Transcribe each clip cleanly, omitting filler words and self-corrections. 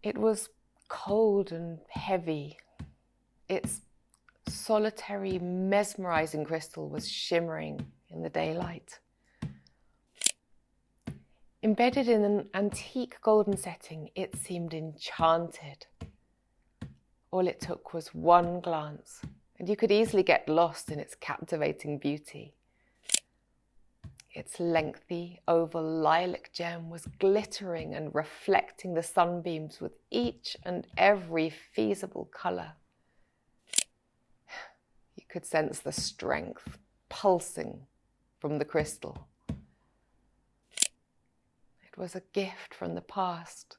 It was cold and heavy. Its solitary, mesmerizing crystal was shimmering in the daylight. Embedded in an antique golden setting, it seemed enchanted. All it took was one glance, and you could easily get lost in its captivating beauty. Its lengthy, oval lilac gem was glittering and reflecting the sunbeams with each and every feasible colour. You could sense the strength pulsing from the crystal. It was a gift from the past.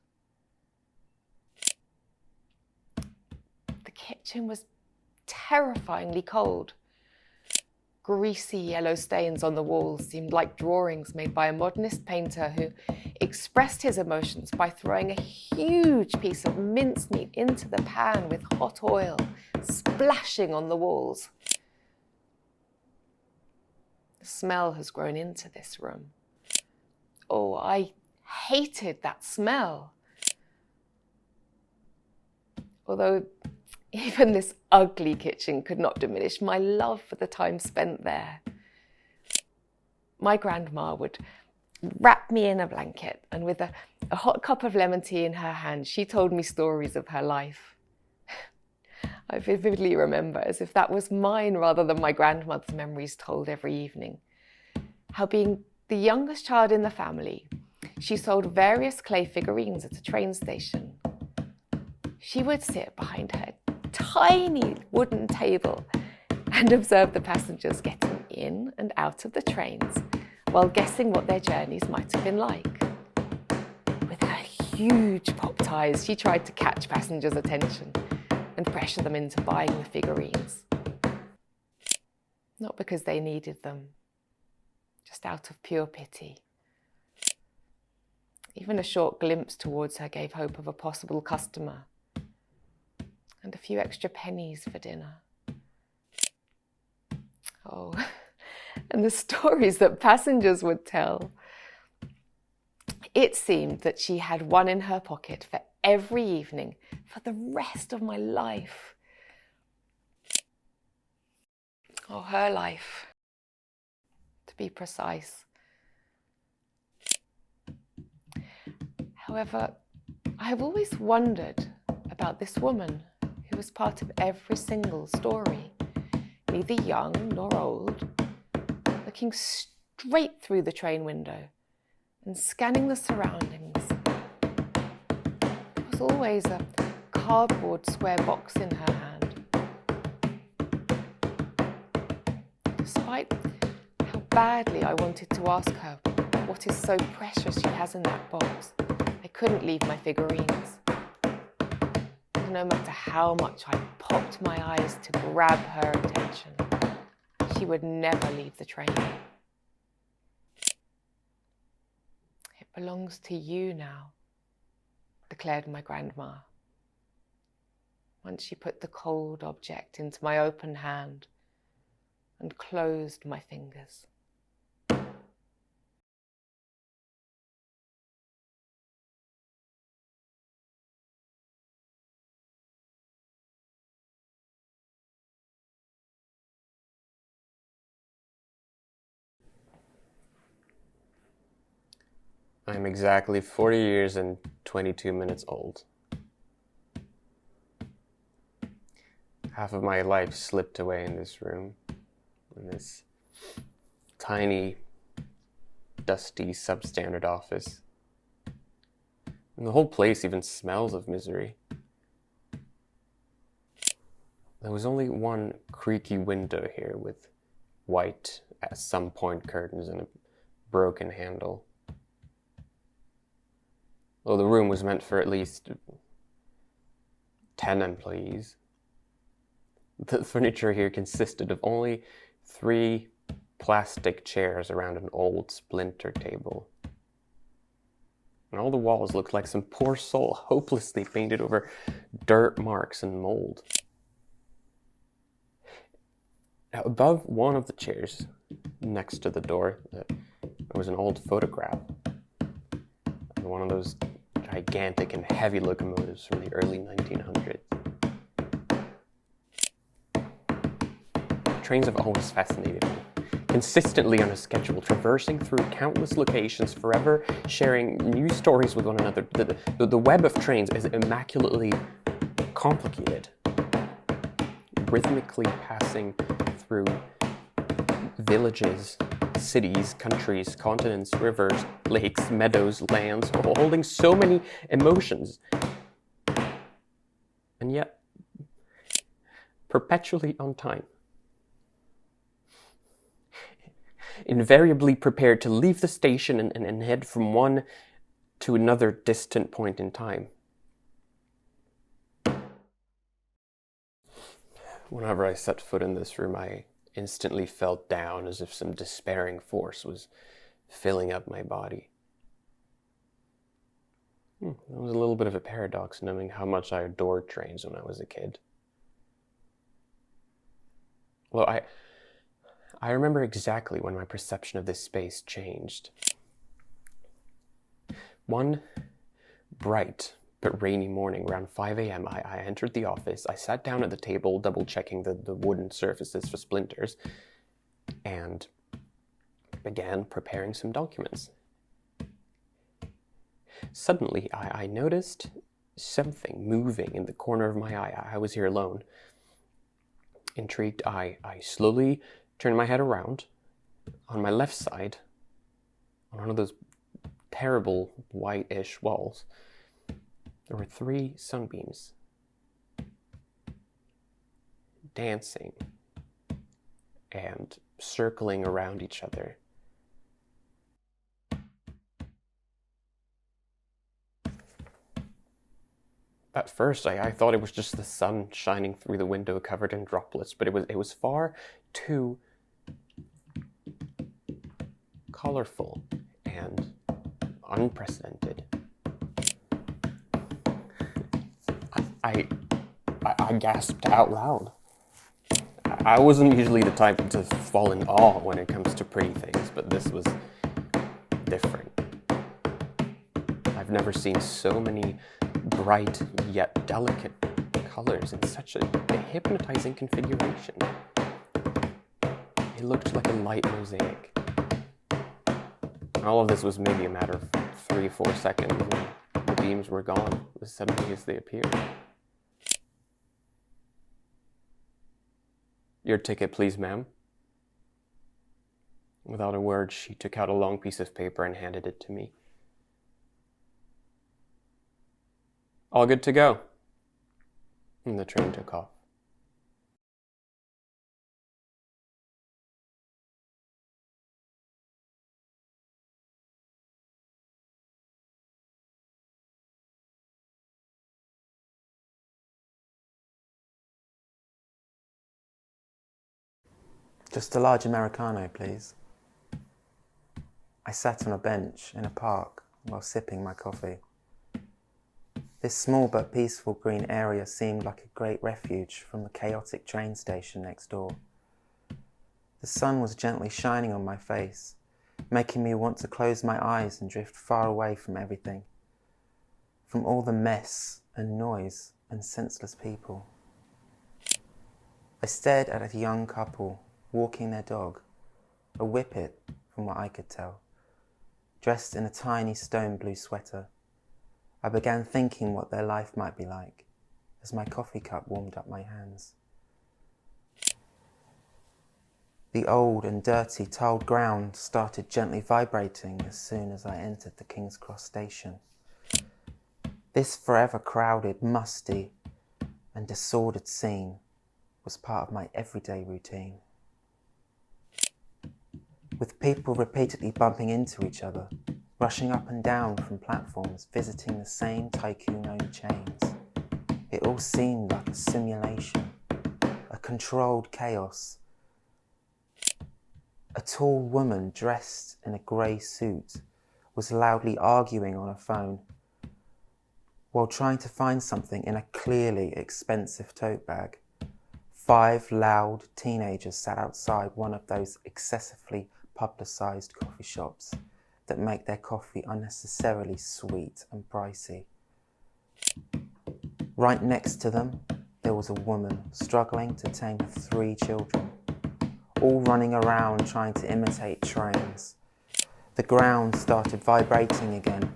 The kitchen was terrifyingly cold. Greasy yellow stains on the walls seemed like drawings made by a modernist painter who expressed his emotions by throwing a huge piece of mincemeat into the pan with hot oil, splashing on the walls. The smell has grown into this room. Oh, I hated that smell. Although even this ugly kitchen could not diminish my love for the time spent there. My grandma would wrap me in a blanket, and with a hot cup of lemon tea in her hand, she told me stories of her life. I vividly remember, as if that was mine rather than my grandmother's memories told every evening, how being the youngest child in the family, she sold various clay figurines at a train station. She would sit behind her tiny wooden table and observe the passengers getting in and out of the trains while guessing what their journeys might have been like. With her huge popped eyes, she tried to catch passengers' attention and pressure them into buying the figurines. Not because they needed them, just out of pure pity. Even a short glimpse towards her gave hope of a possible customer and a few extra pennies for dinner. Oh, and the stories that passengers would tell. It seemed that she had one in her pocket for every evening for the rest of my life. Or her life, to be precise. However, I have always wondered about this woman who was part of every single story, neither young nor old, looking straight through the train window and scanning the surroundings. There was always a cardboard square box in her hand. Despite how badly I wanted to ask her what is so precious she has in that box, I couldn't leave my figurines. No matter how much I popped my eyes to grab her attention, she would never leave the train. It belongs to you now, declared my grandma. Once she put the cold object into my open hand and closed my fingers. I'm exactly 40 years and 22 minutes old. Half of my life slipped away in this room, in this tiny, dusty, substandard office. And the whole place even smells of misery. There was only one creaky window here with white, at some point, curtains and a broken handle. Though the room was meant for at least 10 employees. The furniture here consisted of only 3 plastic chairs around an old splinter table. And all the walls looked like some poor soul hopelessly painted over dirt marks and mold. Now, above one of the chairs, next to the door, there was an old photograph. One of those gigantic and heavy locomotives from the early 1900s. Trains have always fascinated me. Consistently on a schedule, traversing through countless locations, forever sharing new stories with one another. The web of trains is immaculately complicated, rhythmically passing through villages, cities, countries, continents, rivers, lakes, meadows, lands, holding so many emotions, and yet perpetually on time. Invariably prepared to leave the station and head from one to another distant point in time. Whenever I set foot in this room, I instantly felt down, as if some despairing force was filling up my body. That was a little bit of a paradox, knowing how much I adored trains when I was a kid. Well, I remember exactly when my perception of this space changed. One bright but rainy morning around 5 a.m., I entered the office. I sat down at the table, double-checking the wooden surfaces for splinters, and began preparing some documents. Suddenly, I noticed something moving in the corner of my eye. I was here alone. Intrigued, I slowly turned my head around. On my left side, on one of those terrible whitish walls, there were 3 sunbeams dancing and circling around each other. At first, I thought it was just the sun shining through the window covered in droplets, but it was far too colorful and unprecedented. I gasped out loud. I wasn't usually the type to fall in awe when it comes to pretty things, but this was different. I've never seen so many bright yet delicate colors in such a hypnotizing configuration. It looked like a light mosaic. All of this was maybe a matter of 3 or 4 seconds, and the beams were gone as suddenly as they appeared. Your ticket, please, ma'am. Without a word, she took out a long piece of paper and handed it to me. All good to go. And the train took off. Just a large Americano, please. I sat on a bench in a park while sipping my coffee. This small but peaceful green area seemed like a great refuge from the chaotic train station next door. The sun was gently shining on my face, making me want to close my eyes and drift far away from everything, from all the mess and noise and senseless people. I stared at a young couple walking their dog, a whippet from what I could tell, dressed in a tiny stone blue sweater. I began thinking what their life might be like as my coffee cup warmed up my hands. The old and dirty tiled ground started gently vibrating as soon as I entered the King's Cross station. This forever crowded, musty and disordered scene was part of my everyday routine. With people repeatedly bumping into each other, rushing up and down from platforms, visiting the same tycoon-owned chains. It all seemed like a simulation, a controlled chaos. A tall woman dressed in a grey suit was loudly arguing on a phone while trying to find something in a clearly expensive tote bag. 5 loud teenagers sat outside one of those excessively publicised coffee shops, that make their coffee unnecessarily sweet and pricey. Right next to them, there was a woman struggling to tame her 3 children, all running around trying to imitate trains. The ground started vibrating again.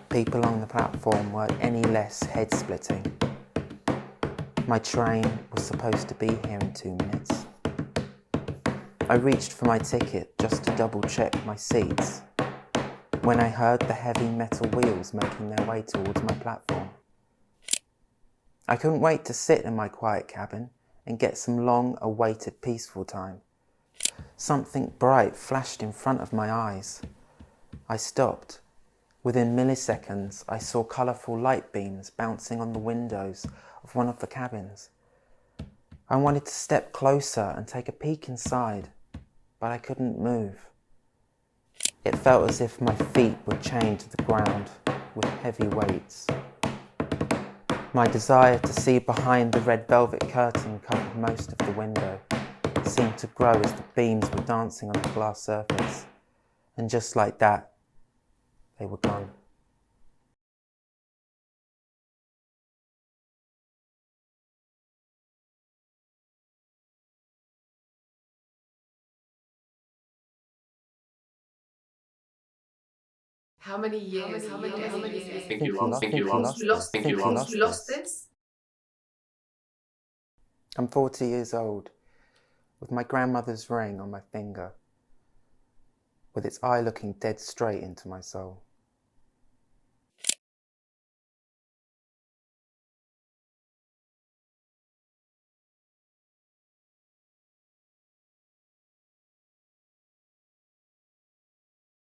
People on the platform weren't any less head-splitting. My train was supposed to be here in 2 minutes. I reached for my ticket just to double-check my seats when I heard the heavy metal wheels making their way towards my platform. I couldn't wait to sit in my quiet cabin and get some long-awaited peaceful time. Something bright flashed in front of my eyes. I stopped. Within milliseconds, I saw colourful light beams bouncing on the windows of one of the cabins. I wanted to step closer and take a peek inside, but I couldn't move. It felt as if my feet were chained to the ground with heavy weights. My desire to see behind the red velvet curtain covered most of the window seemed to grow as the beams were dancing on the glass surface, and just like that, they were gone. How many years? I think you lost this. I'm 40 years old, with my grandmother's ring on my finger, with its eye looking dead straight into my soul.